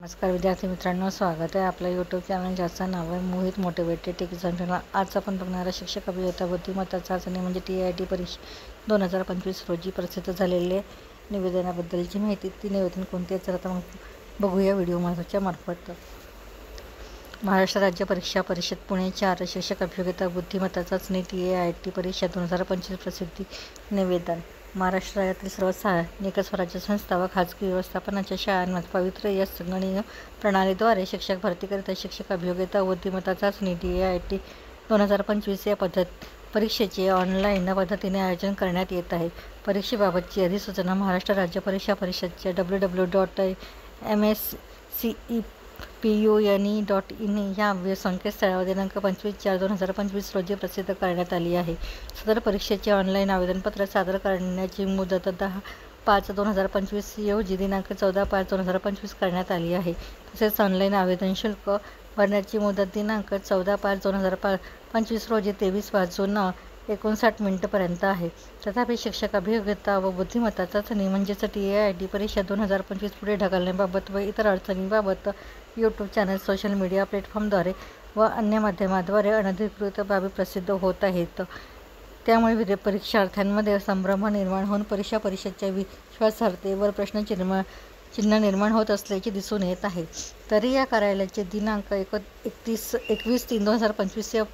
नमस्कार विद्यार्थी मित्रांनो, स्वागत आहे आपल्या यूट्यूब चॅनल ज्याचं नाव आहे मोहित मोटिवेटेड एक्झाम चॅनल। आज आपण बघणार आहे शिक्षक अभियंता बुद्धिमत्ता चाचणी म्हणजे TIT परीक्षा 2025 रोजी प्रसिद्ध झालेले निवेदनाबद्दलची माहिती। ती निवेदन कोणते तर आता मग बघूया व्हिडिओ माझ्या मार्फत। महाराष्ट्र राज्य परीक्षा परिषद पुणे 4 शिक्षक अभियोगिता बुद्धिमत्ता चाचणी TIT परीक्षा 2025 प्रसिद्धी निवेदन। महाराष्ट्र राज्यातील सर्व स्थानिक स्वराज्य संस्था व खाजगी व्यवस्थापनाच्या शाळांमध्ये पवित्र या संगणकीय प्रणालीद्वारे शिक्षक भरतीकरिता शिक्षक अभियोगिता बुद्धिमत्ता चाचणी TIT 2025 या परीक्षेचे ऑनलाईन पद्धतीने आयोजन करण्यात येत आहे। परीक्षेबाबतची अधिसूचना महाराष्ट्र राज्य परीक्षा परिषदच्या www.mscepune.in या संकेतस्थळावर दिनांक 25/4/2025 रोजी प्रसिद्ध करण्यात आली आहे। सदर परीक्षेचे ऑनलाईन आवेदनपत्र सादर करण्याची मुदत 10/5/2025 ऐवजी दिनांक 14/5/2025 करण्यात आली आहे। तसेच ऑनलाईन आवेदन शुल्क भरण्याची मुदत दिनांक 14/5/2025 रोजी 23:59 पर्यंत आहे। तथापि शिक्षक अभियोगिता व बुद्धिमत्ता चाचणी म्हणजेच TIT परीक्षा 2025 पुढे ढकलण्याबाबत व इतर अडचणींबाबत यूट्यूब चॅनल, सोशल मीडिया प्लॅटफॉर्मद्वारे व अन्य माध्यमांद्वारे अनधिकृत बाबी प्रसिद्ध होत आहेत। त्यामुळे परीक्षार्थ्यांमध्ये संभ्रम निर्माण होऊन परिषदेच्या विश्वासार्हतेवर प्रश्नचिन्ह निर्माण होत असल्याचे दिसून येत आहे। तरी या कार्यालयाचे दिनांक 21/3/2025 या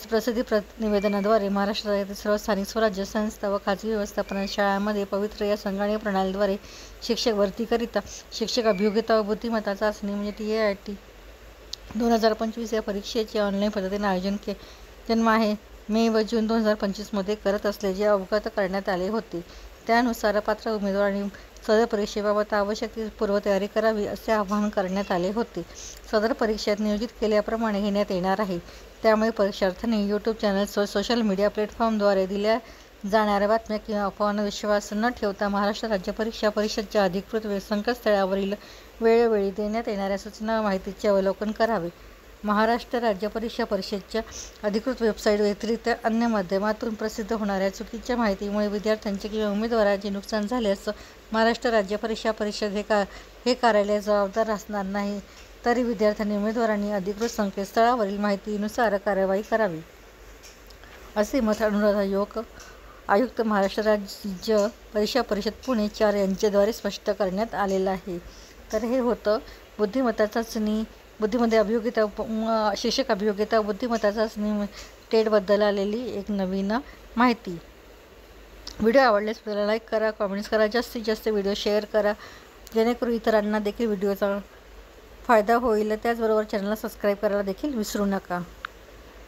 प्रसिद्धी निवेदनाद्वारे महाराष्ट्र राज्यातील सर्व स्थानिक स्वराज्य संस्था व खाजगी व्यवस्थापन शाळांमध्ये पवित्र या संगणकीय प्रणालीद्वारे शिक्षक भरतीकरिता शिक्षक अभियोगिता व बुद्धिमत्ता चाचणी म्हणजे TIT 2025 या परीक्षेचे ऑनलाईन पद्धतीने आयोजन माहे मे व जून 2025 मध्ये करत असल्याचे अवगत करण्यात आले होते। त्यानुसार पात्र उमेदवारांनी सदर परीक्षेबाबत आवश्यक ती पूर्वतयारी करावी असे आवाहन करण्यात आले होते। सदर परीक्षेत नियोजित केल्याप्रमाणे घेण्यात येणार आहे। त्यामुळे परीक्षार्थ्यांनी यूट्यूब चॅनल, सोशल मीडिया प्लॅटफॉर्मद्वारे दिल्या जाणाऱ्या बातम्या किंवा अफवांवर विश्वास न ठेवता महाराष्ट्र राज्य परीक्षा परिषदच्या अधिकृत संकेतस्थळावरील वेळोवेळी देण्यात येणाऱ्या सूचना व माहितीचे अवलोकन करावे। महाराष्ट्र राज्य परीक्षा परिषदेच्या अधिकृत वेबसाईट व्यतिरिक्त अन्य माध्यमातून प्रसिद्ध होणाऱ्या चुकीच्या माहितीमुळे विद्यार्थ्यांचे किंवा उमेदवारांचे नुकसान झाल्यास महाराष्ट्र राज्य परीक्षा परिषद हे कार्यालय जबाबदार असणार नाही। तरी विद्यार्थ्यांनी उमेदवारांनी अधिकृत संकेतस्थळावरील माहितीनुसार कार्यवाही करावी, असे मत अनुरोध आयुक्त महाराष्ट्र राज्य परीक्षा परिषद पुणे 4 यांच्याद्वारे स्पष्ट करण्यात आलेलं आहे। तर हे होतं बुद्धिमत्ता अभियोगिता शिक्षक अभियोगिता बुद्धिमत्ता चाचणी टेटबद्दल आलेली एक नवीन माहिती। व्हिडिओ आवडल्यास आपल्याला लाईक करा, कमेंट्स करा, जास्तीत जास्त व्हिडिओ शेअर करा, जेणेकरून इतरांना देखील व्हिडिओचा फायदा होईल। त्याचबरोबर चॅनलला सबस्क्राईब करायला देखील विसरू नका।